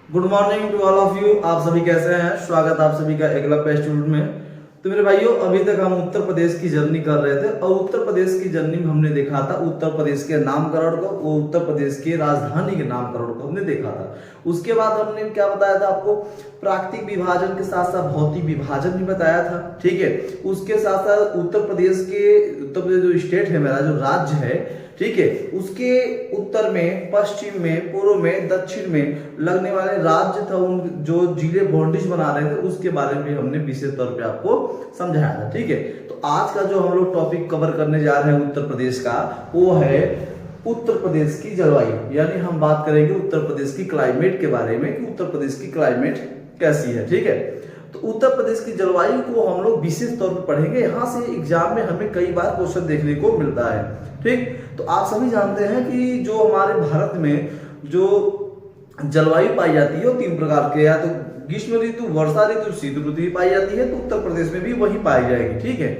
Good morning to all of you. आप सभी कैसे हैं? स्वागत आप सभी का एकलव्य इंस्टीट्यूट में। तो मेरे भाइयों, अभी तक हम उत्तर प्रदेश की जर्नी कर रहे थे और उत्तर प्रदेश की जर्नी में हमने देखा था उत्तर प्रदेश के नामकरण को, वो उत्तर प्रदेश की राजधानी के नामकरण को हमने देखा था। उसके बाद हमने क्या बताया था आपको? प्राकृतिक विभाजन के साथ साथ भौतिक विभाजन भी बताया था। ठीक है, उसके साथ साथ उत्तर प्रदेश जो स्टेट है, मेरा जो राज्य है, ठीक है, उसके उत्तर में, पश्चिम में, पूर्व में, दक्षिण में लगने वाले राज्य था, उन जो जिले बाउंड्रीज बना रहे थे, उसके बारे में हमने विशेष तौर पे आपको समझाया था। ठीक है, तो आज का जो हम लोग टॉपिक कवर करने जा रहे हैं उत्तर प्रदेश का, वो है उत्तर प्रदेश की जलवायु। यानी हम बात करेंगे उत्तर प्रदेश की क्लाइमेट के बारे में कि उत्तर प्रदेश की क्लाइमेट कैसी है। ठीक है, तो उत्तर प्रदेश की जलवायु को हम लोग विशेष तौर पर पढ़ेंगे। यहाँ से एग्जाम में हमें कई बार क्वेश्चन देखने को मिलता है। ठीक, तो आप सभी जानते हैं कि जो हमारे भारत में जो जलवायु पाई जाती है वो तीन प्रकार के, या तो ग्रीष्म ऋतु, वर्षा ऋतु, शीत ऋतु भी पाई जाती है। तो उत्तर प्रदेश में भी वही पाई जाएगी। ठीक है,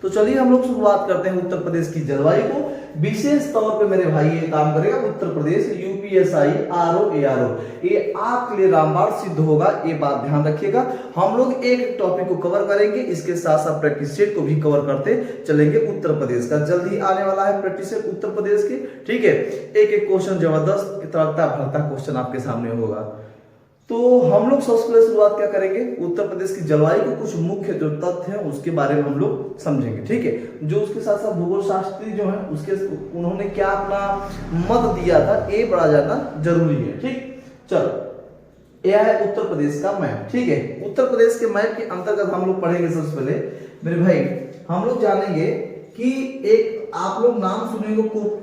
तो चलिए हम लोग शुरुआत करते हैं उत्तर प्रदेश की जलवायु को। विशेष तौर पे मेरे भाई ये काम करेगा Uttar Pradesh UPSI RO ARO, ये आपके लिए रामबाण सिद्ध होगा, ये बात ध्यान रखिएगा। हम लोग एक टॉपिक को कवर करेंगे, इसके साथ साथ प्रैक्टिस सेट को भी कवर करते चलेंगे। उत्तर प्रदेश का जल्दी आने वाला है प्रैक्टिस सेट उत्तर प्रदेश की। ठीक है, एक एक क्वेश्चन जबरदस्त तड़कता भरता क्वेश्चन आपके सामने होगा। तो हम लोग सबसे पहले शुरुआत क्या करेंगे? उत्तर प्रदेश की जलवायु के कुछ मुख्य जो तथ्य हैं उसके बारे में हम लोग समझेंगे। ठीक है, जो उसके साथ साथ भूगोल शास्त्री जो है उसके उन्होंने क्या अपना मत दिया था, ये बड़ा जानना जरूरी है। ठीक, चलो यह है उत्तर प्रदेश का मैप। ठीक है, उत्तर प्रदेश के मैप के अंतर्गत हम लोग पढ़ेंगे सबसे पहले मेरे भाई, हम लोग जानेंगे कि एक आप लोग नाम सुनेंगे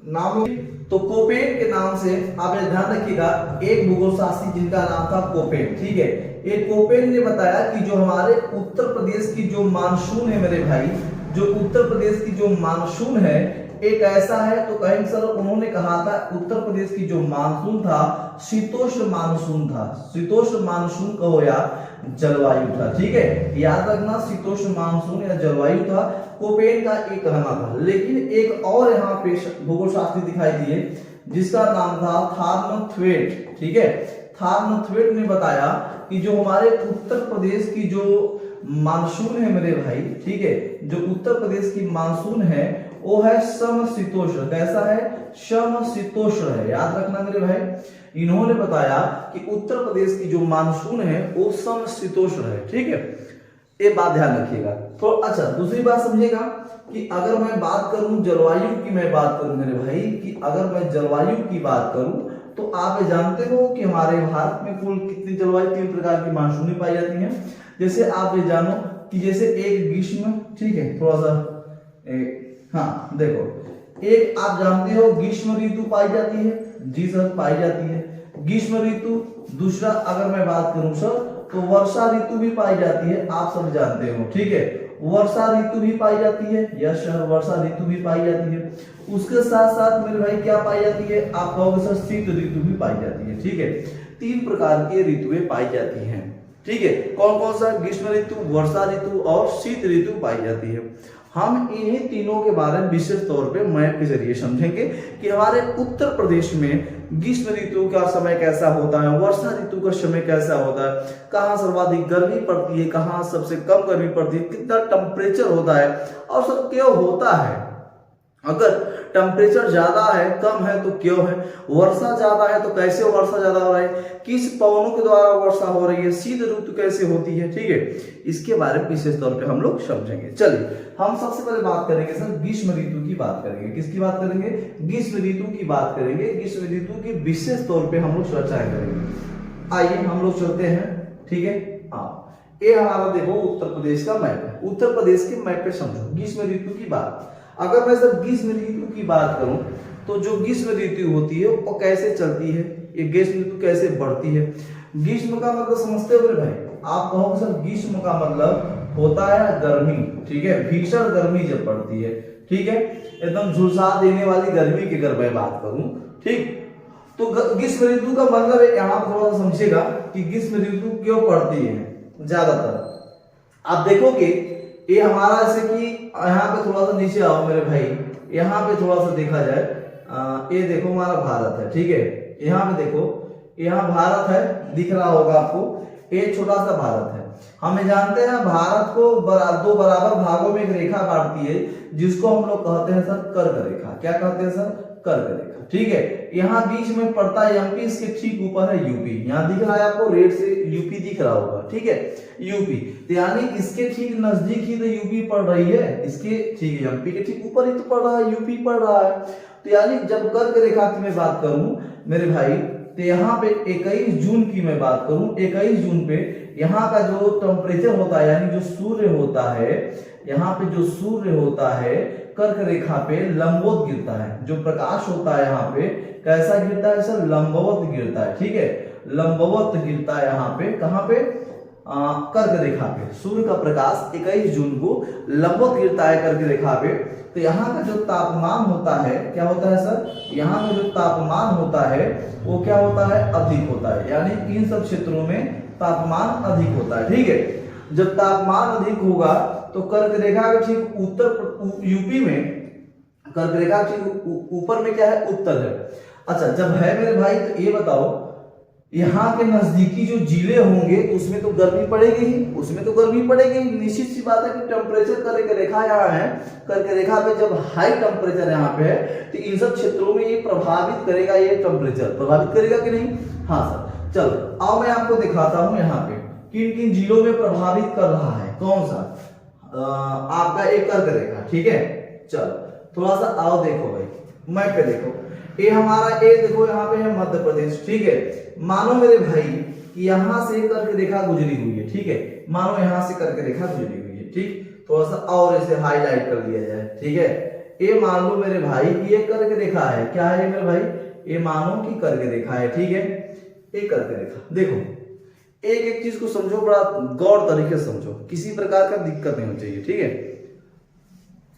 नाम, तो कोपेन के नाम से आप ध्यान रखिएगा, एक भूगोल शास्त्री जिनका नाम था कोपेन। ठीक है, ये कोपेन ने बताया कि जो हमारे उत्तर प्रदेश की जो मानसून है मेरे भाई, जो उत्तर प्रदेश की जो मानसून है एक ऐसा है, तो कहेंगे सर उन्होंने कहा था उत्तर प्रदेश की जो मानसून था शीतोष्ण मानसून था। शीतोष्ण मानसून कहो या जलवायु था। ठीक है, याद रखना, शीतोष्ण मानसून या जलवायु था, कोपेन का एक कहना था। लेकिन एक और यहाँ पे भूगोल शास्त्री दिखाई दिए जिसका नाम था थॉर्मथवेट। ठीक है, थॉर्मथवेट ने बताया कि जो हमारे उत्तर प्रदेश की जो मानसून है मेरे भाई, ठीक है, जो उत्तर प्रदेश की मानसून है वो है समशीतोष्ण। कैसा है? समशीतोष्ण है। याद रखना मेरे भाई, इन्होंने बताया कि उत्तर प्रदेश की जो मानसून है वो समशीतोष्ण है। ठीक है, ये बात ध्यान रखिएगा। तो अच्छा, दूसरी बात समझिएगा कि अगर मैं बात करूं जलवायु की, मैं बात करूं मेरे भाई कि अगर मैं जलवायु की बात करूं तो आप जानते हो कि हमारे भारत में कुल कितनी जलवायु, तीन प्रकार की मानसूनी पाई जाती हैं। जैसे आप ये जानो कि जैसे एक ग्रीष्म, ठीक है, थोड़ा सा हाँ देखो, एक आप जानते हो ग्रीष्म ऋतु पाई जाती है। जी सर, पाई जाती है ग्रीष्म ऋतु। दूसरा अगर मैं बात करूं सर तो वर्षा ऋतु भी पाई जाती है, आप सब जानते हो। ठीक है, वर्षा ऋतु भी पाई जाती है। यस सर, वर्षा ऋतु भी पाई जाती है। उसके साथ साथ मेरे भाई क्या पाई जाती है? आप कहोगे सर शीत ऋतु भी पाई जाती है। ठीक है, तीन प्रकार की ऋतुएं पाई जाती हैं। ठीक है, कौन कौन सा? ग्रीष्म ऋतु, वर्षा ऋतु और शीत ऋतु पाई जाती है। हम इन्हीं तीनों के बारे में विशेष तौर पे मैप के जरिए समझेंगे कि हमारे उत्तर प्रदेश में ग्रीष्म ऋतु का समय कैसा होता है, वर्षा ऋतु का समय कैसा होता है, कहाँ सर्वाधिक गर्मी पड़ती है, कहाँ सबसे कम गर्मी पड़ती है, कितना टेम्परेचर होता है और सब क्यों होता है। अगर टेम्परेचर ज्यादा है, कम है तो क्यों है, वर्षा ज्यादा है तो कैसे वर्षा ज्यादा हो रहा है, किस पवनों के द्वारा वर्षा हो रही है, शीत ऋतु कैसे होती है। ठीक है, इसके बारे में विशेष तौर पे हम लोग समझेंगे। चलिए हम सबसे पहले बात करेंगे सर ग्रीष्म ऋतु की बात करेंगे। किसकी बात करेंगे? ग्रीष्म ऋतु की बात करेंगे। ग्रीष्म ऋतु की विशेष तौर पे हम लोग चर्चा करेंगे। आइए हम लोग चलते हैं। ठीक है, हाँ, ये हमारा देखो उत्तर प्रदेश का मैप है। उत्तर प्रदेश के मैप पे समझो ग्रीष्म ऋतु की बात। अगर मैं सर ग्रीष्म ऋतु की बात करूं तो जो ग्रीष्म ऋतु होती है वो कैसे चलती है, ये ग्रीष्म ऋतु कैसे बढ़ती है? ग्रीष्म का मतलब समझते हो भाई? आप कहोगे सर ग्रीष्म का मतलब होता है गर्मी। ठीक है, भीषण गर्मी जब पड़ती है, ठीक है, एकदम झुलसा देने वाली गर्मी की अगर मैं बात करूं, ठीक, तो ग्रीष्म ऋतु का मतलब है, यहाँ थोड़ा सा समझिएगा कि ग्रीष्म ऋतु क्यों पड़ती है ज्यादातर। आप देखोगे ये हमारा जैसे कि यहाँ पे थोड़ा सा नीचे आओ मेरे भाई, यहाँ पे थोड़ा सा देखा जाए, ये देखो हमारा भारत है। ठीक है, यहाँ पे देखो यहाँ भारत है, दिख रहा होगा आपको, ये छोटा सा भारत है। हमें जानते हैं भारत को दो बराबर भागों में एक रेखा बांटती है जिसको हम लोग कहते हैं सर कर्क रेखा। क्या कहते हैं सर? कर्क रेखा। ठीक है, यहाँ बीच में पड़ता है एमपी, इसके ठीक ऊपर है यूपी। यहाँ दिख रहा है आपको रेड से यूपी दिख रहा होगा। ठीक है, यूपी, तो यानी इसके ठीक नजदीक ही तो यूपी पड़ रही है, इसके ठीक एमपी के ठीक ऊपर ही तो पड़ रहा है, यूपी पड़ रहा है। तो यानी जब कर्क रेखा की मैं बात करूं मेरे भाई, तो यहाँ पे 21 जून की मैं बात करूं, 21 जून पे यहाँ का जो टेम्परेचर होता है, यानी जो सूर्य होता है, यहाँ पे जो सूर्य होता है कर्क रेखा पे लंबवत गिरता है। जो प्रकाश होता है यहाँ पे कैसा गिरता है सर? लंबवत गिरता है। ठीक है, लंबवत गिरता है यहाँ पे, कहाँ पे? कर्क रेखा पे। सूर्य का प्रकाश 21 जून को लंबवत गिरता है कर्क रेखा पे। तो यहाँ का जो तापमान होता है, क्या होता है सर? यहाँ का जो तापमान होता है वो क्या होता है? अधिक होता है। यानी इन सब क्षेत्रों में तापमान अधिक होता है। ठीक है, जब तापमान अधिक होगा तो कर्क रेखा के ठीक उत्तर यूपी में, कर्क रेखा के ठीक ऊपर में क्या है? उत्तर है। अच्छा, जब है मेरे भाई तो ये बताओ, यहाँ के नजदीकी जो जिले होंगे उसमें तो गर्मी पड़ेगी ही, उसमें तो गर्मी पड़ेगी। निश्चित सी बात है कि टेम्परेचर कर्क रेखा यहाँ है, कर्क रेखा पे जब हाई टेम्परेचर यहाँ पे है तो इन सब क्षेत्रों में ये प्रभावित करेगा, ये टेम्परेचर प्रभावित करेगा कि नहीं? हाँ सर, चलो आओ मैं आपको दिखाता हूँ यहाँ पे किन किन जिलों में प्रभावित कर रहा है। कौन सा? आपका एक कर्क रेखा। ठीक है, चलो थोड़ा सा आओ देखो भाई, मैप पे देखो, ये हमारा ये देखो यहाँ पे है मध्य प्रदेश। ठीक है, मानो मेरे भाई कि यहाँ से कर्क रेखा गुजरी हुई है। ठीक है, मानो यहाँ से कर्क रेखा गुजरी हुई है। ठीक, थोड़ा सा और इसे हाईलाइट कर लिया जाए। ठीक है, ये मान लो मेरे भाई कि ये कर्क रेखा है। क्या है मेरे भाई? ये मानो कि कर्क रेखा है। ठीक है, ये कर्क रेखा। देखो एक एक चीज को समझो, बड़ा गौर तरीके से समझो, किसी प्रकार का दिक्कत नहीं होनी चाहिए। ठीक है,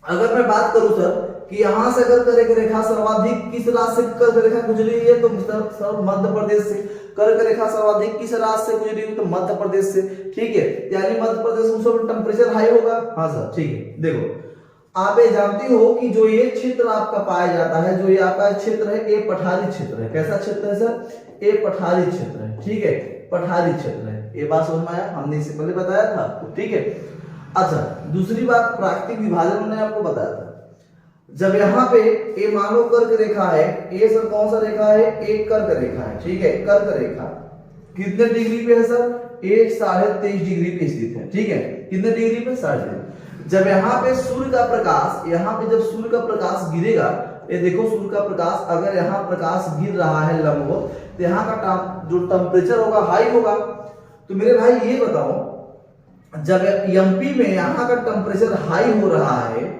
अगर मैं बात करूं सर कि यहां से अगर कर्क रेखा सर्वाधिक किस राज्य से कर्क रेखा गुजरी है तो सर मध्य प्रदेश से। कर्क रेखा सर्वाधिक किस राज्य से गुजरी है तो मध्य प्रदेश से। ठीक है, यानी मध्य प्रदेश में सब टेम्परेचर हाई होगा। हाँ सर, ठीक है। देखो आप ये जानते हो कि जो ये क्षेत्र आपका पाया जाता है, जो ये आपका क्षेत्र है, ये पठारी क्षेत्र है। कैसा क्षेत्र है सर? ये पठारी क्षेत्र है। ठीक है, पठारी क्षेत्र है। ये बात समझ में आया? हमने इससे पहले बताया था आपको। ठीक है, अच्छा दूसरी बात, प्राकृतिक विभाजन मैंने आपको बताया था। जब यहाँ पे ये मानो कर्क रेखा है, ये सर कौन सा रेखा है? एक कर्क रेखा है। ठीक है, कर्क रेखा कितने डिग्री पे है सर? 23.5 डिग्री पे स्थित है। ठीक है, कितने डिग्री पे? 23.5। जब यहाँ पे सूर्य का प्रकाश, यहाँ पे जब सूर्य का प्रकाश गिरेगा, ये देखो सूर्य का प्रकाश, अगर यहाँ प्रकाश गिर रहा है लंबवत, तो यहाँ का जो टेम्परेचर होगा हाई होगा। तो मेरे भाई ये बताओ, जब एमपी में यहाँ का टेम्परेचर हाई हो रहा है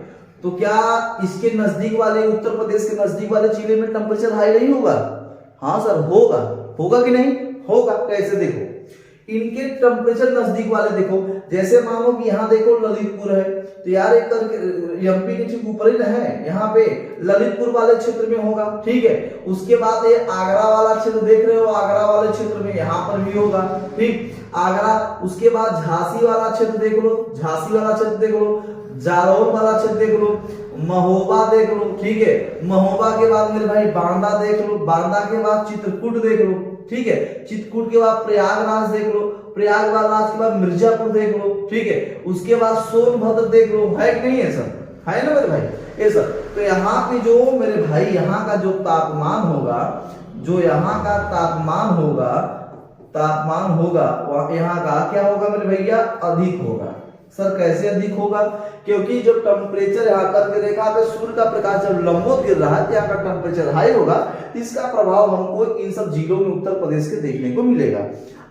तो क्या इसके नजदीक वाले, उत्तर प्रदेश के नजदीक वाले जिले में टेम्परेचर हाई नहीं होगा? हाँ सर, होगा। होगा कि नहीं? होगा। कैसे? देखो इनके टेम्परेचर नजदीक वाले देखो, जैसे मानो कि यहाँ देखो ललितपुर है, तो यार एक एमपी के ठीक ऊपर ही ना है, यहाँ पे ललितपुर वाले क्षेत्र में होगा। ठीक है, उसके बाद ये आगरा वाला क्षेत्र देख रहे हो, आगरा वाले क्षेत्र में यहाँ पर भी होगा। ठीक, आगरा, उसके बाद झांसी वाला क्षेत्र देख लो, झांसी वाला क्षेत्र देख लो, जालौन वाला क्षेत्र देख लो, महोबा देख लो। ठीक है, महोबा के बाद मेरे भाई बांदा देख लो, बांदा के बाद चित्रकूट देख लो। ठीक है, चित्रकूट के बाद प्रयागराज देख लो, प्रयागराज के बाद मिर्जापुर देख लो। ठीक है, उसके बाद सोनभद्र देख लो। है कि नहीं है सर? है ना मेरे भाई? ये सर, तो यहाँ पे जो मेरे भाई यहाँ का जो तापमान होगा, जो यहाँ का तापमान होगा यहाँ का क्या होगा मेरे भैया? अधिक होगा। सर कैसे अधिक होगा? क्योंकि जब टेम्परेचर यहाँ कर्क रेखा पे सूर्य का प्रकाश जब लंबवत गिर रहा है तो यहाँ का टेम्परेचर हाई होगा, इसका प्रभाव हमको इन सब जिलों में उत्तर प्रदेश के देखने को मिलेगा।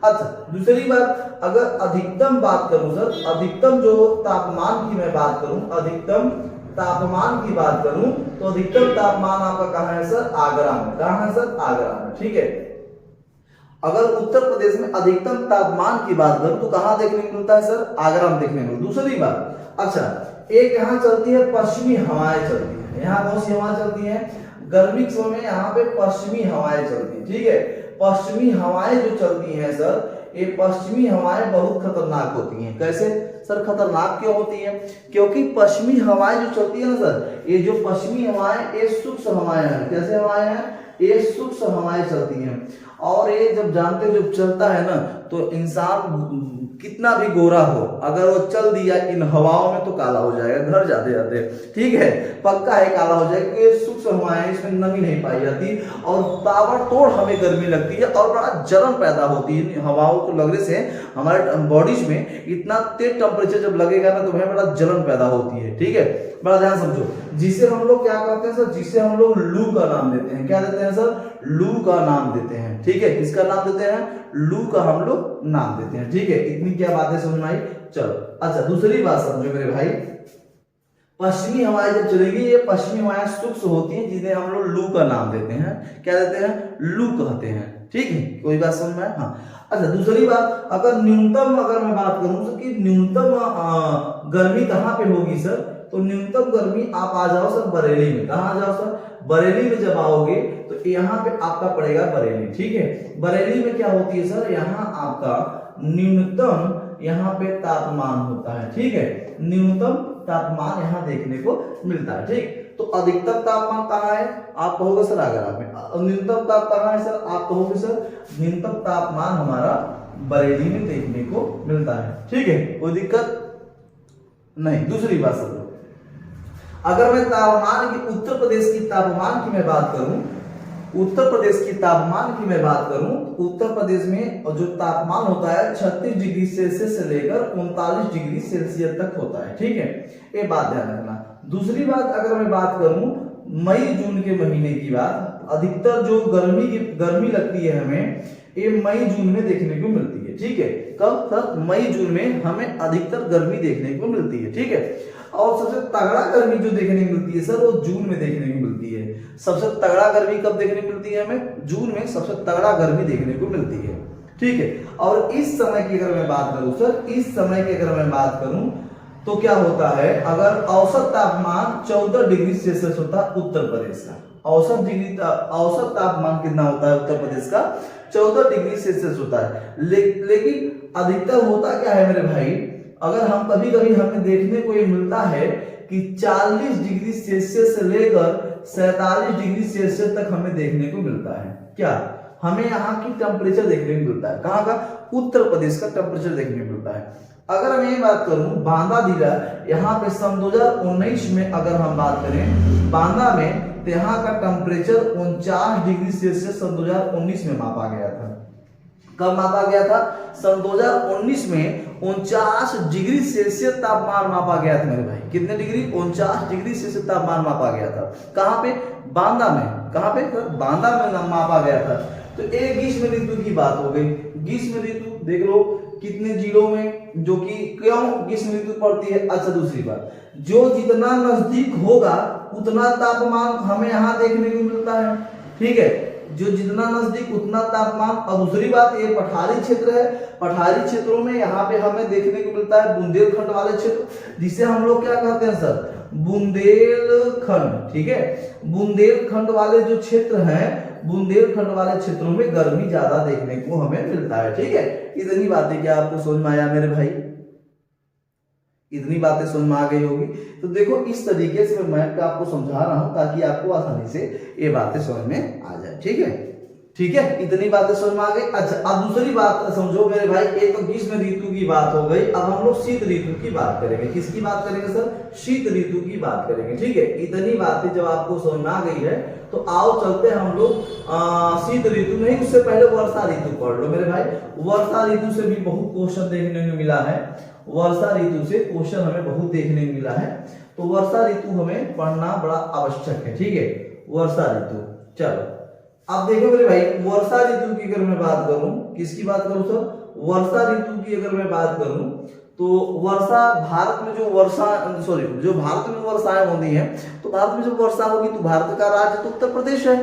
अच्छा दूसरी बात, अगर अधिकतम बात करूं सर, अधिकतम जो तापमान की मैं बात करूं, अधिकतम तापमान की बात करूं तो अधिकतम तापमान आपका कहाँ है सर? आगरा में। कहाँ है सर? आगरा में। ठीक है, अगर उत्तर प्रदेश में अधिकतम तापमान की बात करूं तो कहां देखने को मिलता है सर? आगरा में देखने को। दूसरी बात, अच्छा एक यहाँ चलती है पश्चिमी हवाएं चलती है। यहाँ कौन सी हवाएं चलती हैं? गर्मी के समय में यहाँ पे पश्चिमी हवाएं चलती है। ठीक है, पश्चिमी हवाएं जो चलती हैं सर, ये पश्चिमी हवाएं बहुत खतरनाक होती हैं। कैसे सर खतरनाक क्यों होती हैं? क्योंकि पश्चिमी हवाएं जो चलती है ना सर, ये जो पश्चिमी हवाएं ये सूक्ष्म हवाएं हैं। कैसे हवाएं हैं? ये सूक्ष्म हवाएं चलती हैं। और ये जब जानते हो जब चलता है ना तो इंसान कितना भी गोरा हो, अगर वो चल दिया इन हवाओं में तो काला हो जाएगा घर जाते जाते, ठीक है, पक्का है काला हो जाएगा, क्योंकि सूक्ष्म हवाएं इसमें नमी नहीं पाई जाती और ताबड़तोड़ हमें गर्मी लगती है और बड़ा जलन पैदा होती है हवाओं को लगने से। हमारे बॉडीज में इतना तेज टेम्परेचर जब लगेगा ना तो हमें बड़ा जलन पैदा होती है, ठीक है, बड़ा ध्यान समझो। जिसे हम लोग क्या कहते हैं सर, जिसे हम लोग लू का नाम देते हैं, क्या देते हैं सर, लू का नाम देते हैं, ठीक है, किसका नाम देते हैं, लू का हम लोग नाम देते हैं, ठीक है। इतनी क्या बातें समझ में आई, चलो अच्छा दूसरी बात समझो मेरे भाई, पश्चिमी हवाएं जब चलेगी ये पश्चिमी हवाएं शुष्क होती हैं जिन्हें हम लोग लू का नाम देते हैं, क्या देते हैं, लू कहते हैं, ठीक है, कोई बात समझ में आए, हाँ। अच्छा दूसरी बात, अगर न्यूनतम अगर मैं बात करूं तो कि न्यूनतम गर्मी कहाँ पे होगी सर, तो न्यूनतम गर्मी आप आ जाओ सर बरेली में, कहाँ आ जाओ सर, बरेली में जब आओगे तो यहाँ पे आपका पड़ेगा बरेली, ठीक है। बरेली में क्या होती है सर, यहाँ आपका न्यूनतम यहाँ पे तापमान होता है, ठीक है, न्यूनतम तापमान यहाँ देखने को मिलता है, ठीक। तो अधिकतम तापमान कहाँ है, आप कहोगे सर आगरा में, न्यूनतम तापमान कहाँ है सर, आप कहोगे सर न्यूनतम तापमान हमारा बरेली में देखने को मिलता है, ठीक है, कोई दिक्कत नहीं। दूसरी बात समझो, अगर मैं तापमान की उत्तर प्रदेश की तापमान की मैं बात करूं, उत्तर प्रदेश की तापमान की मैं बात करूं, उत्तर प्रदेश में जो तापमान होता है 36 डिग्री सेल्सियस से लेकर 39 डिग्री सेल्सियस तक होता है, ठीक है, ये बात ध्यान रखना। दूसरी बात अगर मैं बात करूं मई जून के महीने की बात, अधिकतर जो गर्मी लगती है हमें ये मई जून में देखने को मिलती है, ठीक है, कब तक, मई जून में हमें अधिकतर गर्मी देखने को मिलती है, ठीक है। और सबसे तगड़ा गर्मी जो देखने को मिलती है सर वो जून में देखने को मिलती है। सबसे तगड़ा गर्मी कब देखने को मिलती है हमें, जून में सबसे तगड़ा गर्मी देखने को मिलती है, ठीक है। और इस समय की अगर मैं बात करूं सर, इस समय की अगर मैं बात करूं तो क्या होता है, अगर औसत तापमान 14 डिग्री सेल्सियस होता है उत्तर प्रदेश का, औसत तापमान कितना होता है उत्तर प्रदेश का, 14 डिग्री सेल्सियस होता है, लेकिन अधिकतर होता क्या है मेरे भाई, अगर हम कभी कभी हमें देखने को ये मिलता है कि 40 डिग्री सेल्सियस से लेकर 47 डिग्री सेल्सियस तक हमें देखने को मिलता है, क्या हमें यहाँ की टेम्परेचर देखने को मिलता है, कहाँ का, उत्तर प्रदेश का टेम्परेचर देखने को मिलता है। अगर मैं ये बात करूं बांदा जिला, यहाँ पे सन 2019 में अगर हम बात करें बांदा में, तो यहाँ का टेम्परेचर 49 डिग्री सेल्सियस सन 2019 में मापा गया था। कब मापा गया था, सन 2019 में 49 डिग्री सेल्सियस तापमान मापा गया था मेरे भाई, कितने डिग्री, 49 डिग्री सेल्सियस तापमान मापा गया था, कहाँ पे, बांदा में, कहाँ पे, बांदा में मापा गया था। तो एक ग्रीष्म ऋतु की बात हो गई, ग्रीष्म ऋतु देख लो कितने जिलों में, जो कि क्यों ग्रीष्म ऋतु पड़ती है। अच्छा दूसरी बात, जो जितना नजदीक होगा उतना तापमान हमें यहाँ देखने को मिलता है, ठीक है, जो जितना नजदीक उतना तापमान। और दूसरी बात ये पठारी क्षेत्र है, पठारी क्षेत्रों में यहाँ पे हमें देखने को मिलता है बुंदेलखंड वाले क्षेत्र, जिसे हम लोग क्या कहते हैं सर, बुंदेलखंड, ठीक है, बुंदेलखंड वाले जो क्षेत्र हैं, बुंदेलखंड वाले क्षेत्रों में गर्मी ज्यादा देखने को हमें मिलता है, ठीक है। इतनी बातें क्या आपको समझ में आया मेरे भाई, इतनी बातें समझ में आ गई होगी। तो देखो इस तरीके से मैं आपको समझा रहा हूं ताकि आपको आसानी से ये बातें समझ में आ जाए, ठीक है, ठीक है, इतनी बातें समझ में आ गई। अच्छा अब दूसरी बात समझो मेरे भाई, एक तो ग्रीष्म ऋतु की बात हो गई, अब हम लोग शीत ऋतु की बात करेंगे। किसकी बात करेंगे सर, शीत ऋतु की बात करेंगे, ठीक है। इतनी बातें जब आपको समझ में आ गई है तो आओ चलते हैं हम लोग शीत ऋतु, नहीं उससे पहले वर्षा ऋतु पढ़ लो मेरे भाई। वर्षा ऋतु से भी बहुत क्वेश्चन देखने को मिला है, वर्षा ऋतु से क्वेश्चन हमें बहुत देखने को मिला है, तो वर्षा ऋतु हमें पढ़ना बड़ा आवश्यक है, ठीक है, वर्षा ऋतु। चलो अब देखो मेरे भाई, वर्षा ऋतु की अगर मैं बात करूं, किसकी बात करूं सर, वर्षा ऋतु की अगर मैं बात करूं तो वर्षा भारत में जो भारत में वर्षाएं होती हैं, तो भारत में जब वर्षा होगी तो भारत का राज्य तो उत्तर प्रदेश है,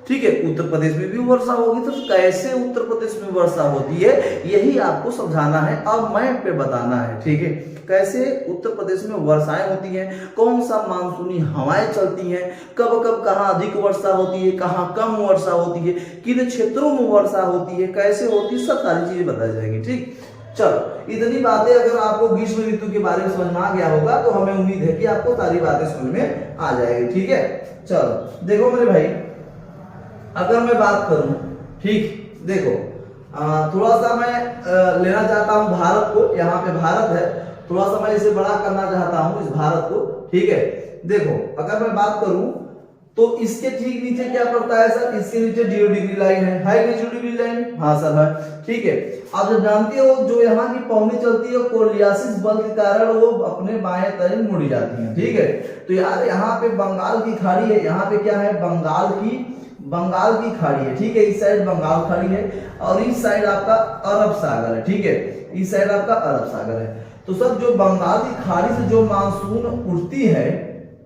ठीक है, उत्तर प्रदेश में भी वर्षा होगी। तो कैसे उत्तर प्रदेश में वर्षा होती है यही आपको समझाना है, अब मैप पे बताना है, ठीक है, कैसे उत्तर प्रदेश में वर्षाएं होती हैं, कौन सा मानसूनी हवाएं चलती हैं, कब कब कहाँ अधिक वर्षा होती है, कहाँ कम वर्षा होती है, किन क्षेत्रों में वर्षा होती है, कैसे होती है, सब सारी चीजें बताई जाएंगी, ठीक। चलो इतनी बातें अगर आपको ग्रीष्म ऋतु के बारे में समझ में आ गया होगा तो हमें उम्मीद है कि आपको सारी बातें समझ में आ जाएगी, ठीक है। चलो देखो मेरे भाई, अगर मैं बात करूं, ठीक, देखो थोड़ा सा मैं लेना चाहता हूँ भारत को, यहाँ पे भारत है, थोड़ा सा मैं इसे बड़ा करना चाहता हूँ इस भारत को, ठीक है। देखो अगर मैं बात करूं तो इसके ठीक नीचे क्या पड़ता है सर, इसके नीचे 0 डिग्री लाइन है कि 0 डिग्री लाइन, हाँ सर है, ठीक है। आप जो जानते हो जो यहाँ की पौनी चलती है कोरियासिस बल के कारण वो अपने बाएं तरफ मुड़ जाती है, ठीक है। तो यार यहाँ पे बंगाल की खाड़ी है, यहाँ पे क्या है बंगाल की खाड़ी है, ठीक है। इस साइड बंगाल खाड़ी है और इस साइड आपका अरब सागर है, ठीक है। इस साइड आपका अरब सागर है। तो सर जो बंगाल की खाड़ी से जो मानसून उठती है,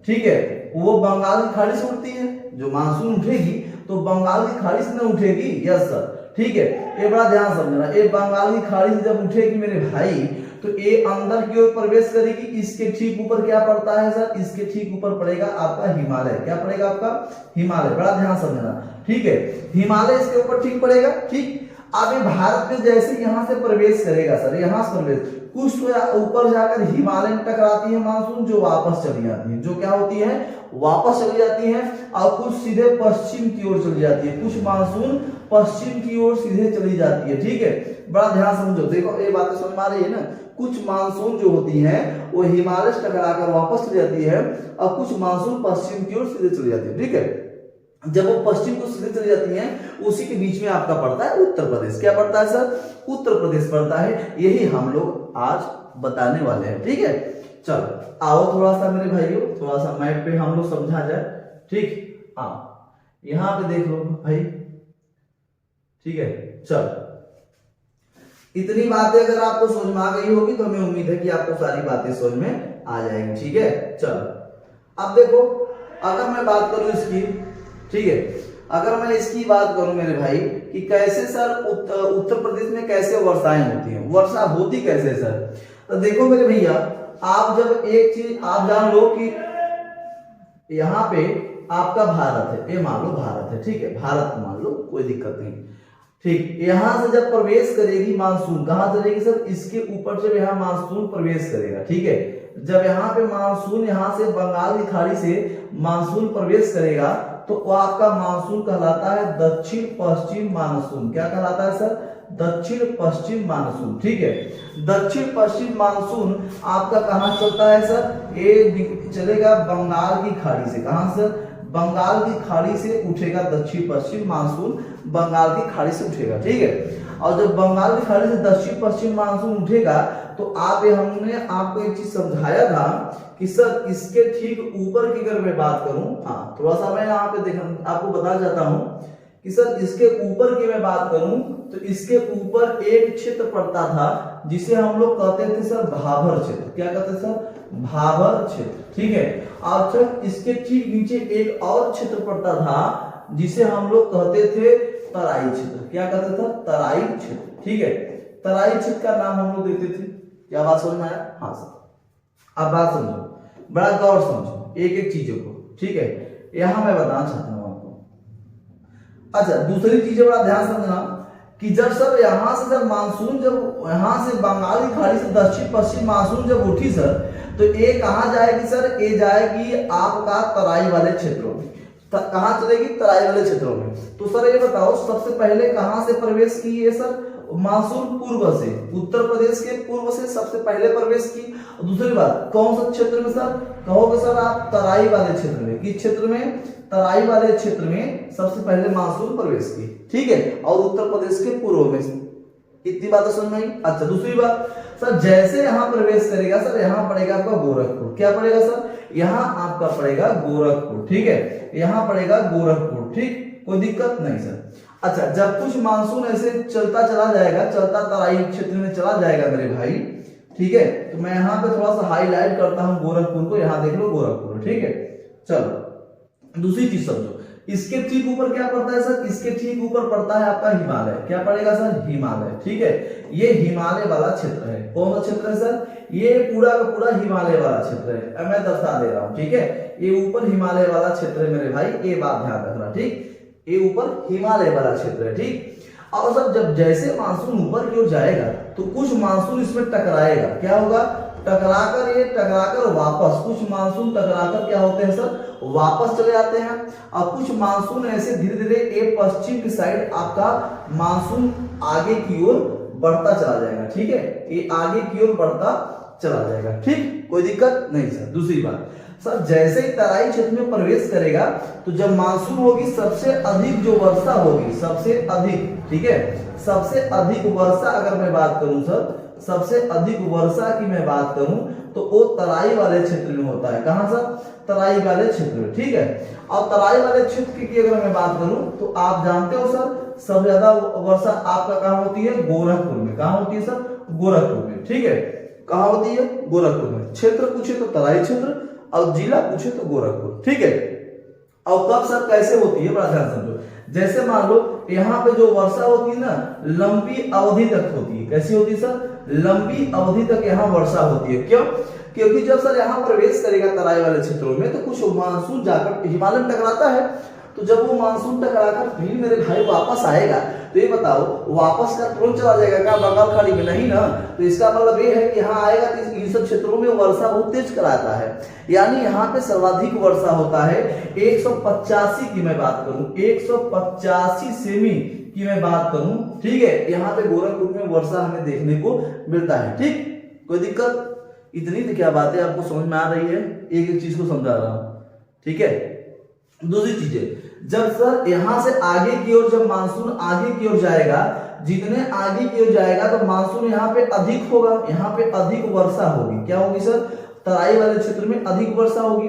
ठीक है, वो बंगाल की खाड़ी से उठती है। जो मानसून उठेगी तो बंगाल की खाड़ी से ना उठेगी, यस सर, ठीक है। ये बड़ा ध्यान समझना, ये बंगाल की खाड़ी से जब उठेगी मेरे भाई तो ये अंदर की ओर प्रवेश करेगी। इसके ठीक ऊपर क्या पड़ता है सर, इसके ठीक ऊपर पड़ेगा आपका हिमालय। क्या पड़ेगा आपका हिमालय, बड़ा ध्यान समझना, ठीक है। हिमालय इसके ऊपर ठीक पड़ेगा, ठीक। अब ये भारत में जैसे यहाँ से प्रवेश करेगा सर, यहाँ से प्रवेश कुछ तो ऊपर जाकर हिमालय में टकराती है मानसून, जो वापस चली जाती है, जो क्या होती है वापस चली जाती है, और कुछ सीधे पश्चिम की ओर चली जाती है। कुछ मानसून पश्चिम की ओर सीधे चली जाती है, ठीक है। बड़ा ध्यान समझो, देखो ये बातें समझ में आ रही है ना। कुछ मानसून जो होती है वो हिमालय से टकराकर वापस चली जाती है और कुछ मानसून पश्चिम की ओर सीधे चली जाती है, ठीक है। जब वो पश्चिम को सीधे चली जाती हैं उसी के बीच में आपका पड़ता है उत्तर प्रदेश। क्या पड़ता है सर, उत्तर प्रदेश पड़ता है। यही हम लोग आज बताने वाले हैं, ठीक है। चलो आओ थोड़ा सा मेरे भाइयों, थोड़ा सा मैप पे हम लोग समझा जाए, ठीक। हाँ यहाँ पे देख लो भाई, ठीक है। चलो इतनी बातें अगर आपको समझ में आ गई होगी तो हमें उम्मीद है कि आपको सारी बातें समझ में आ जाएंगी, ठीक है। चलो अब देखो अगर मैं बात करूं इसकी, ठीक है, अगर मैं इसकी बात करूं मेरे भाई कि कैसे सर उत्तर प्रदेश में कैसे वर्षाएं होती हैं, वर्षा होती कैसे सर, तो देखो मेरे भैया आप जब एक चीज आप जान लो कि यहाँ पे आपका भारत है, ये मान लो भारत है, ठीक है, भारत मान लो, कोई दिक्कत नहीं, ठीक। यहां से जब प्रवेश करेगी मानसून, कहां चलेगी सर, इसके ऊपर जब यहाँ मानसून प्रवेश करेगा, ठीक है। जब यहाँ पे मानसून यहाँ से बंगाल की खाड़ी से मानसून प्रवेश करेगा तो वो आपका मानसून कहलाता है दक्षिण पश्चिम मानसून। क्या कहलाता है सर, दक्षिण पश्चिम मानसून, ठीक है। दक्षिण पश्चिम मानसून आपका कहां चलता है सर, ये चलेगा बंगाल की खाड़ी से। कहां से, बंगाल की खाड़ी से उठेगा दक्षिण पश्चिम मानसून, बंगाल की खाड़ी से उठेगा, ठीक है। और जब बंगाल की खाड़ी से दक्षिण पश्चिम मानसून उठेगा तो हमने आपको एक चीज समझाया था कि सर इसके ठीक ऊपर की अगर मैं बात करूं, हाँ थोड़ा सा मैं यहाँ पे देखा आपको बता जाता हूं कि सर इसके ऊपर की मैं बात करूं तो इसके ऊपर एक क्षेत्र पड़ता था जिसे हम लोग कहते थे सर भाबर क्षेत्र। क्या कहते थे सर, भाबर क्षेत्र, ठीक है। और सर इसके ठीक नीचे एक और क्षेत्र पड़ता था जिसे हम लोग कहते थे तराई क्षेत्र। क्या कहते थे, तराई क्षेत्र, ठीक है। तराई क्षेत्र का नाम हम लोग देते थे। क्या बात समझ में आया, हाँ सर। अब बात समझो, बड़ा गौर समझो एक एक चीजों को, ठीक है। यहां मैं बताना चाहता हूं आपको। अच्छा दूसरी चीज बड़ा ध्यान समझना कि जब सर यहां से जब मानसून जब यहां से बंगाल की खाड़ी से दक्षिण पश्चिम मानसून जब उठी सर तो ये कहां जाएगी सर, ये जाएगी आपका तराई वाले क्षेत्रों में। कहां चलेगी, तराई वाले क्षेत्रों में। तो सर ये बताओ सबसे पहले कहां से प्रवेश की है सर, मानसून पूर्व से, उत्तर प्रदेश के पूर्व से सबसे पहले प्रवेश की। दूसरी बात कौन सा क्षेत्र में सर, कहोगे सर आप तराई वाले क्षेत्र में। किस क्षेत्र में, तराई वाले क्षेत्र में सबसे पहले मानसून प्रवेश की, ठीक है। और उत्तर प्रदेश के पूर्व में। इतनी बातें समझ में आई। अच्छा दूसरी बात सर जैसे यहाँ प्रवेश करेगा सर यहाँ पड़ेगा आपका गोरखपुर। क्या पड़ेगा सर, यहाँ आपका पड़ेगा गोरखपुर, ठीक है। यहाँ पड़ेगा गोरखपुर, ठीक, कोई दिक्कत नहीं सर। अच्छा जब कुछ मानसून ऐसे चलता चला जाएगा, चलता तराई क्षेत्र में चला जाएगा मेरे भाई, ठीक है। तो मैं यहाँ पे थोड़ा सा हाईलाइट करता हूँ गोरखपुर को, यहाँ देख लो गोरखपुर, ठीक है। चलो दूसरी चीज समझो, इसके ठीक ऊपर क्या पड़ता है सर, इसके ठीक ऊपर पड़ता है आपका हिमालय। क्या पड़ेगा सर, हिमालय, ठीक है। ये हिमालय वाला क्षेत्र है। कौन सा क्षेत्र है सर, ये पूरा का पूरा हिमालय वाला क्षेत्र है। मैं दर्शा दे रहा हूँ, ठीक है। ये ऊपर हिमालय वाला क्षेत्र है मेरे भाई, ये बात ध्यान रखना, ठीक। ये ऊपर हिमालय वाला क्षेत्र है, ठीक। और सर जब जैसे मानसून ऊपर की ओर जाएगा तो कुछ मानसून इसमें टकराएगा। क्या होगा, टकराकर वापस, कुछ मानसून टकराकर क्या होते हैं सर, वापस चले जाते हैं। और कुछ मानसून ऐसे धीरे धीरे ये पश्चिम की साइड आपका मानसून आगे की ओर बढ़ता चला जाएगा, ठीक है, ये आगे की ओर बढ़ता चला जाएगा, ठीक, कोई दिक्कत नहीं सर। दूसरी बात सर, जैसे ही तराई क्षेत्र में प्रवेश करेगा तो जब मानसून होगी सबसे अधिक जो वर्षा होगी, सबसे अधिक, ठीक है, सबसे अधिक वर्षा अगर मैं बात करूं सर, सबसे अधिक वर्षा की मैं बात करूं तो वो तराई वाले क्षेत्र में होता है। कहां सर, तराई वाले क्षेत्र में, ठीक है। और तराई वाले क्षेत्र की अगर मैं बात करूं तो आप जानते हो सर, सबसे ज्यादा वर्षा आपका कहां होती है, गोरखपुर में। कहां होती है सर, गोरखपुर में, ठीक है, कहां होती है, गोरखपुर में। क्षेत्र पूछे तो तराई क्षेत्र और जिला पूछे तो गोरखपुर, ठीक है। और कब सर कैसे होती है, बड़ा ध्यान समझो। जैसे मान लो यहाँ पे जो वर्षा होती है ना, लंबी अवधि तक होती है। कैसी होती है सर, लंबी अवधि तक यहाँ वर्षा होती है। क्यों, क्योंकि जब सर यहाँ प्रवेश करेगा तराई वाले क्षेत्रों में तो कुछ मानसून जाकर हिमालय में टकराता है, तो जब वो मानसून टकराकर फिर मेरे भाई वापस आएगा तो ये बताओ वापस का तुरंत चला जाएगा क्या बंगाल खाड़ी में, नहीं ना। तो इसका मतलब ये है कि यहाँ आएगा तो इन सब क्षेत्रों में वर्षा बहुत तेज कराता है, यानी यहाँ पे सर्वाधिक वर्षा होता है। 185 की मैं बात करूं, 185 सेमी की मैं बात करूं, ठीक है, यहाँ पे गोरखपुर में वर्षा हमें देखने को मिलता है, ठीक, कोई दिक्कत। इतनी तो क्या बातें आपको समझ में आ रही है, एक एक चीज को समझा रहा हूं, ठीक है। दूसरी चीजें, जब सर यहां से आगे की ओर, जब मानसून आगे की ओर जाएगा, जितने आगे की ओर जाएगा तो मानसून यहाँ पे अधिक होगा, यहाँ पे अधिक वर्षा होगी। क्या होगी सर, तराई वाले क्षेत्र में अधिक वर्षा होगी।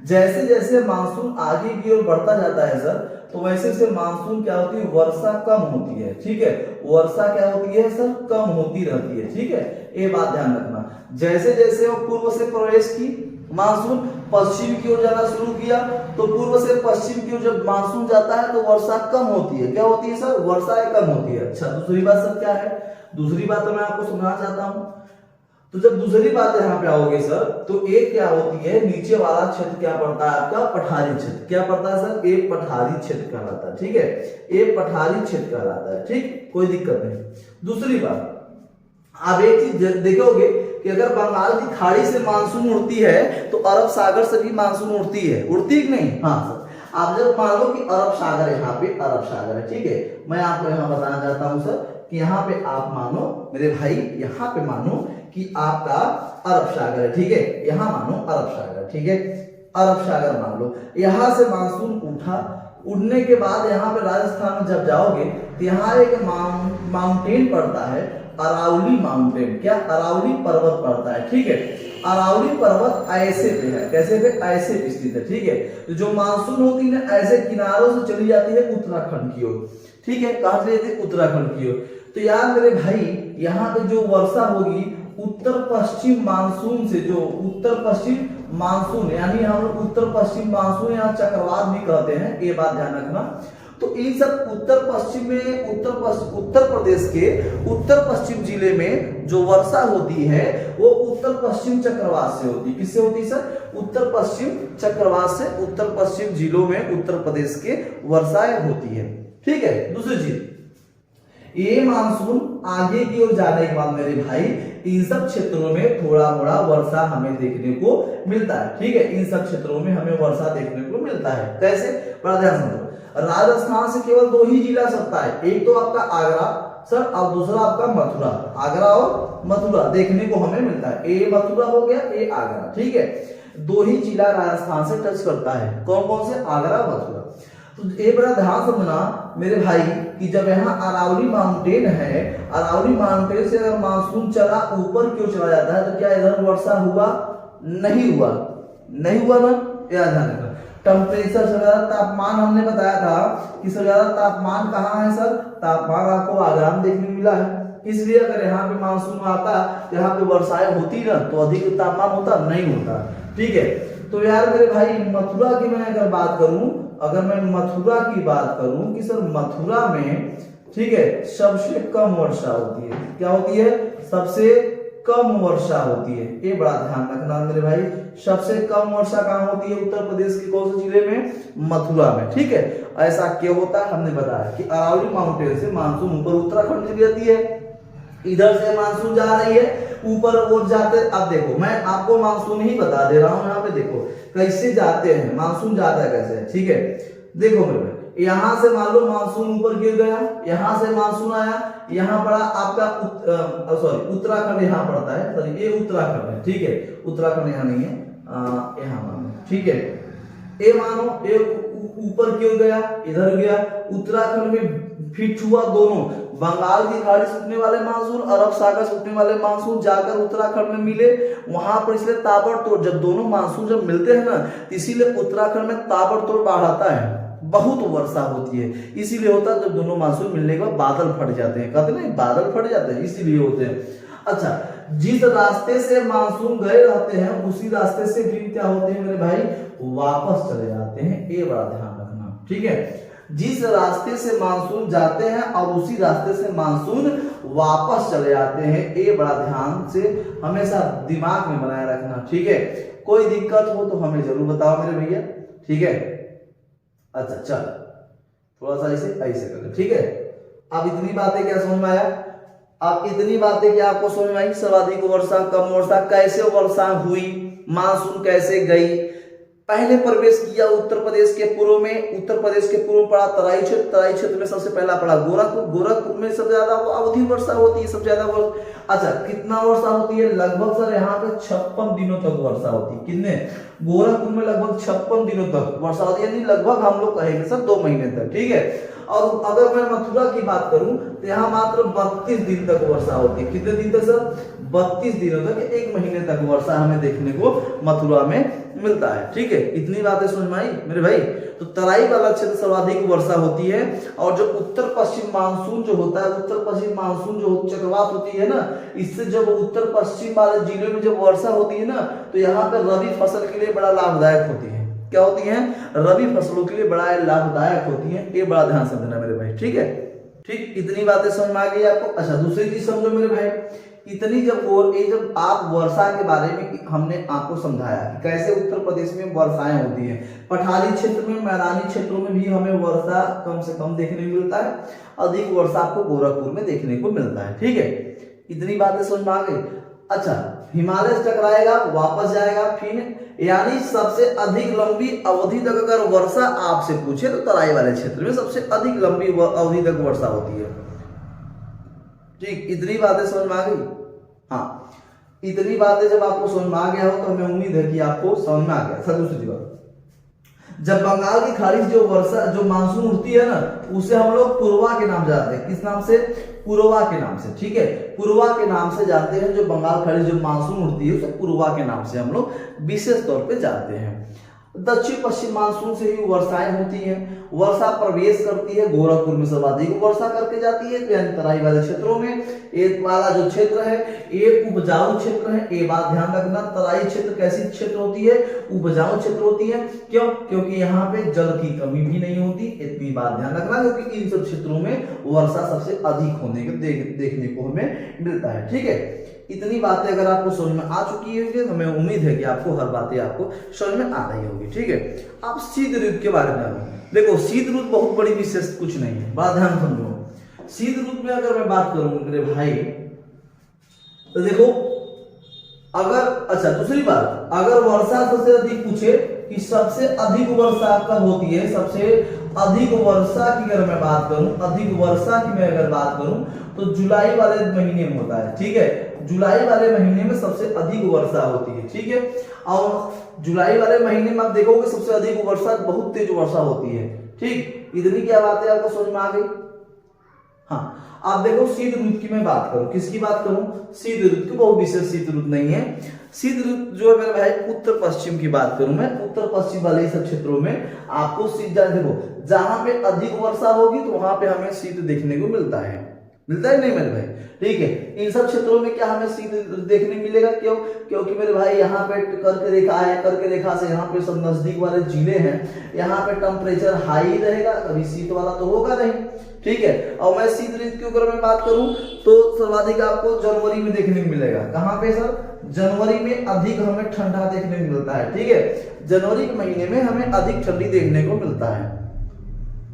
जैसे जैसे मानसून आगे की ओर बढ़ता जाता है सर, तो वैसे से मानसून क्या होती है, वर्षा कम होती है, ठीक है, वर्षा क्या होती है सर, कम होती रहती है, ठीक है, ये बात ध्यान रखना। जैसे जैसे वो पूर्व से प्रवेश की, मानसून पश्चिम की ओर जाना शुरू किया, तो पूर्व से पश्चिम की ओर जब मानसून जाता है तो वर्षा कम होती है। क्या होती है सर, वर्षा कम होती है। अच्छा, दूसरी बात सर क्या है, दूसरी बात तो मैं आपको समझाना चाहता हूं। तो जब दूसरी बात यहाँ पे आओगे सर, तो एक क्या होती है, नीचे वाला क्षेत्र क्या पड़ता है आपका, पठारी क्षेत्र। क्या पड़ता है सर, एक पठारी क्षेत्र कहलाता है, ठीक है, एक पठारी क्षेत्र कहलाता है, ठीक, कोई दिक्कत नहीं। दूसरी बात, आप एक चीज देखोगे कि अगर बंगाल की खाड़ी से मानसून उड़ती है तो अरब सागर से भी मानसून उड़ती है, उड़ती कि नहीं, हाँ सर। आप जब मान लो कि अरब सागर, यहाँ पे अरब सागर है, ठीक है, मैं आपको यहाँ बताना चाहता हूँ सर कि यहाँ पे आप मानो मेरे भाई, यहाँ पे मानो कि आपका अरब सागर है, ठीक है, यहाँ मानो अरब सागर, ठीक है, अरब सागर मान लो, यहाँ से मानसून उठा, उड़ने के बाद यहाँ पे राजस्थान में जब जाओगे तो यहाँ एक माउंटेन पड़ता है, अरावली माउंटेन। क्या, अरावली पर्वत पड़ता है, ठीक है। अरावली पर्वत ऐसे पे है, कैसे पे, ऐसे पे स्थित है, ठीक है। तो जो मानसून होती है ना, ऐसे किनारों से चली जाती है उत्तराखंड की ओर, ठीक है, कहां से जाती है, उत्तराखंड की ओर। तो यार मेरे भाई, यहाँ पे जो वर्षा होगी उत्तर पश्चिम मानसून से, जो उत्तर पश्चिम मानसून, यानी हम लोग उत्तर पश्चिम मानसून या चक्रवात भी कहते हैं, ये बात ध्यान रखना। तो इन सब उत्तर पश्चिम में, उत्तर प्रदेश के उत्तर पश्चिम जिले में जो वर्षा होती है वो उत्तर पश्चिम चक्रवात से होती है। किससे होती है सर, उत्तर पश्चिम चक्रवात से उत्तर पश्चिम जिलों में उत्तर प्रदेश के वर्षाएं होती है, ठीक है। दूसरी चीज, ये मानसून आगे की ओर जाने के बाद मेरे भाई इन सब क्षेत्रों में थोड़ा थोड़ा वर्षा हमें देखने को मिलता है, ठीक है, इन सब क्षेत्रों में हमें वर्षा देखने को मिलता है। कैसे, बड़ा ध्यान समझो। राजस्थान से केवल 2 ही जिला सकता है, एक तो आपका आगरा सर और दूसरा आपका मथुरा। आगरा और मथुरा देखने को हमें मिलता है, ये मथुरा हो गया, ये आगरा, ठीक है। 2 ही जिला राजस्थान से टच करता है, कौन कौन से, आगरा, मथुरा। तो ये बड़ा ध्यान समझना मेरे भाई कि जब यहाँ अरावली माउंटेन है, अरावली माउंटेन से अगर मानसून चला ऊपर क्यों चला जाता है तो क्या इधर वर्षा हुआ, नहीं हुआ, नहीं हुआ ना, याद रखना। टेम्परेचर सबसे ज्यादा तापमान हमने बताया था कि सबसे ज्यादा तापमान कहाँ है सर, तापमान आपको आगरा में देखने मिला है। इसलिए अगर यहाँ पे मानसून आता, यहाँ पे वर्षाएं होती ना तो अधिक तापमान होता, नहीं होता, ठीक है। तो यार मेरे भाई, मथुरा की मैं अगर बात करूं, अगर मैं मथुरा की बात करूं कि सर मथुरा में, ठीक है, सबसे कम वर्षा होती है। क्या होती है, सबसे कम वर्षा होती है, ये बड़ा ध्यान रखना मेरे भाई। सबसे कम वर्षा कहाँ होती है, उत्तर प्रदेश के कौन से जिले में, मथुरा में, ठीक है। ऐसा क्यों होता है, हमने बताया कि अरावली माउंटेन से मानसून ऊपर उत्तराखंड चली जाती है, इधर से मानसून जा रही है, ऊपर और जाते। अब देखो मैं आपको मानसून ही बता दे रहा हूँ, यहाँ पे देखो कैसे जाते हैं, मानसून जाता है कैसे, ठीक है। देखो मेरे भाई, यहाँ से मान लो मानसून ऊपर गिर गया, यहाँ से मानसून आया, यहाँ पड़ा आपका उत्तराखंड यहाँ पड़ता है, सॉरी ये उत्तराखंड है, ठीक है, उत्तराखंड यहाँ नहीं है, यहाँ मानो, ठीक है, ये मानो ये ऊपर क्यों गया, इधर गया, उत्तराखंड में फिट हुआ दोनों, बंगाल की खाड़ी से उठने वाले मानसून, अरब सागर से उठने वाले मानसून जाकर उत्तराखंड में मिले, वहां पर इसलिए ताबड़तोड़, जब दोनों मानसून जब मिलते हैं ना, इसीलिए उत्तराखंड में ताबड़तोड़ बाढ़ आता है, बहुत वर्षा होती है, इसीलिए होता है जब दोनों मानसून मिलने के बाद बादल फट जाते हैं, कहते हैं बादल फट जाते हैं, इसीलिए होते हैं। अच्छा, जिस रास्ते से मानसून गए रहते हैं उसी रास्ते से फिर क्या होते हैं मेरे भाई, वापस चले जाते हैं, ये बड़ा ध्यान रखना, ठीक है। जिस रास्ते से मानसून जाते हैं और उसी रास्ते से मानसून वापस चले जाते हैं, ये बड़ा ध्यान से हमेशा दिमाग में बनाए रखना, ठीक है। कोई दिक्कत हो तो हमें जरूर बताओ मेरे भैया, ठीक है। अच्छा चल, थोड़ा सा ऐसे ऐसे कर, ठीक है। अब इतनी बातें क्या समझ में आया, अब इतनी बातें क्या आपको समझ में आई, सर्वाधिक वर्षा, कम वर्षा, कैसे वर्षा हुई, मानसून कैसे गई, पहले प्रवेश किया उत्तर प्रदेश के पूर्व में, उत्तर प्रदेश के पूर्व में पड़ा तराई क्षेत्र, तराई क्षेत्र में सबसे पहला पड़ा गोरखपुर, गोरखपुर में सबसे ज्यादा अवधि वर्षा होती है, सबसे ज्यादा वर्षा। अच्छा, कितना वर्षा होती है, लगभग सर यहाँ पे 56 दिनों तक वर्षा होती है, कितने, गोरखपुर में लगभग 56 दिनों तक वर्षा होती है, यानी लगभग हम लोग कहेंगे सर 2 महीने तक, ठीक है। और अगर मैं मथुरा की बात करूं तो यहाँ मात्र 32 दिन तक वर्षा होती है, कितने दिन तक सर, 32 दिनों तक, 1 महीने तक वर्षा हमें देखने को मथुरा में मिलता है, ठीक है। इतनी बातें समझ में आई मेरे भाई। तो तराई वाला क्षेत्र सर्वाधिक वर्षा होती है, और जो उत्तर पश्चिम मानसून जो होता है, उत्तर पश्चिम मानसून जो चक्रवात होती है ना, इससे जब उत्तर पश्चिम वाले जिलों में जब वर्षा होती है ना, तो यहाँ पे रबी फसल के लिए बड़ा लाभदायक होती है, क्या होती हैं, रबी फसलों के लिए बड़ा लाभदायक होती हैं, ये बड़ा ध्यान से देना मेरे भाई, ठीक है। ठीक, इतनी बातें समझ में आ गई आपको। अच्छा, दूसरी चीज समझो मेरे भाई, इतनी जब आप वर्षा के बारे में हमने आपको समझाया कि कैसे उत्तर प्रदेश में वर्षाएं होती हैं, पठारी क्षेत्र में, मैदानी क्षेत्रों में भी हमें वर्षा कम से कम देखने को मिलता है, अधिक वर्षा आपको गोरखपुर में देखने को मिलता है, ठीक है। इतनी बातें समझ में आ गई। अच्छा, हिमालय से टकराएगा, वापस जाएगा, फिर यानी सबसे अधिक लंबी अवधि तक अगर वर्षा आपसे पूछे तो तराई वाले क्षेत्र में सबसे अधिक लंबी अवधि तक वर्षा होती है, ठीक। इतनी बातें समझ में आ गई। हाँ, इतनी बातें जब आपको समझ में आ गया हो तो हमें उम्मीद है कि आपको समझ में आ गया। सर दूसरी बात, जब बंगाल की खाड़ी से जो वर्षा जो मानसून उठती है ना, उसे हम लोग पूर्वा के नाम जानते हैं, किस नाम से, पूर्वा के नाम से, ठीक है, पूर्वा के नाम से जानते हैं। जो बंगाल खाड़ी जो मानसून उठती है उसे पूर्वा के नाम से हम लोग विशेष तौर पे जानते हैं। दक्षिण पश्चिम मानसून से ही वर्षाएं होती हैं, वर्षा प्रवेश करती है गोरखपुर में, सर्वाधिक वर्षा करके जाती है, तो तराई वाले क्षेत्रों में। एक वाला जो क्षेत्र है एक उपजाऊ क्षेत्र है, ये बात ध्यान रखना। तराई क्षेत्र कैसी क्षेत्र होती है, उपजाऊ क्षेत्र होती है, क्यों, क्योंकि यहाँ पे जल की कमी भी नहीं होती, इतनी बात ध्यान रखना, क्योंकि इन सब क्षेत्रों में वर्षा सबसे अधिक होने के देखने को हमें मिलता है, ठीक है। इतनी बातें अगर आपको समझ में आ चुकी होगी तो हमें उम्मीद है कि आपको हर बातें आपको समझ में आ रही होगी, ठीक है। आप शीत ऋतु के बारे में जानो। देखो, शीत ऋतु बहुत बड़ी विशेष कुछ नहीं है, बड़ा ध्यान समझो। शीत ऋतु में अगर मैं बात करूं मेरे भाई, तो देखो अगर, अच्छा दूसरी बात, अगर वर्षा सबसे अधिक पूछे कि सबसे अधिक वर्षा कब होती है, सबसे अधिक वर्षा की अगर मैं बात करूं, अधिक वर्षा की मैं अगर बात करूं तो जुलाई वाले महीने में होता है, ठीक है। जुलाई वाले महीने में सबसे अधिक वर्षा होती है, ठीक है। और जुलाई वाले महीने में आप देखोगे सबसे अधिक वर्षा, बहुत तेज वर्षा होती है, ठीक। इतनी क्या बात है आपको समझ में आ गई। हाँ, आप देखो शीत ऋतु की मैं बात करूं, किसकी बात करूं, शीत ऋतु की, बहुत विशेष शीत ऋतु नहीं है। शीत ऋतु जो है मेरे भाई उत्तर पश्चिम की बात करूं मैं, उत्तर पश्चिम वाले सब क्षेत्रों में आपको शीत, देखो जहां पे अधिक वर्षा होगी तो वहां पे हमें शीत देखने को मिलता है, मिलता है नहीं मेरे भाई, ठीक है। इन सब क्षेत्रों में क्या हमें शीत देखने मिलेगा, क्यों, क्योंकि मेरे भाई यहाँ पे करके रेखा है, करके रेखा से यहाँ पे सब नजदीक वाले जिले हैं, यहाँ पे टेम्परेचर हाई रहेगा, कभी शीत वाला तो होगा नहीं, ठीक है। और मैं शीत ऋतु की अगर मैं बात करूं तो सर्वाधिक आपको जनवरी में देखने को मिलेगा, कहाँ पे सर, जनवरी में अधिक हमें ठंडा देखने को मिलता है, ठीक है। जनवरी के महीने में हमें अधिक ठंडी देखने को मिलता है,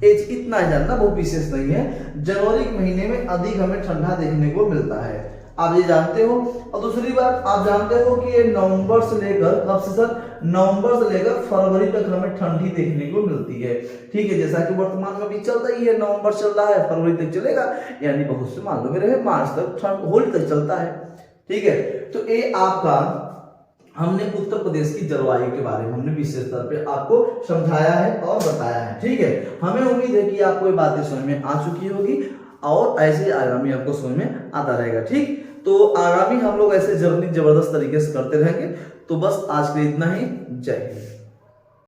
इतना जानना बहुत विशेष नहीं है। जनवरी के महीने में अधिक हमें ठंडा देखने को मिलता है। आप ये जानते हो। और दूसरी बात आप जानते हो कि ये नवंबर से लेकर, कब से सर, नवंबर से लेकर फरवरी तक हमें ठंडी देखने को मिलती है। ठीक है, जैसा कि वर्तमान में भी चलता ही है, नवंबर चल रहा है, फरवरी तक चलेगा, यानी बहुत से मान लो मेरे मार्च तक ठंड, होली तक चलता है। ठीक है, तो ये आपका हमने उत्तर प्रदेश की जलवायु के बारे में हमने विशेष तौर पे आपको समझाया है और बताया है। ठीक है, हमें उम्मीद है कि आपको ये बातें समझ में आ चुकी होगी और ऐसे आगामी आपको समझ में आता रहेगा। ठीक, तो आगामी हम लोग ऐसे जर्नी जबरदस्त तरीके से करते रहेंगे। तो बस आज के लिए इतना ही। जय हिंद।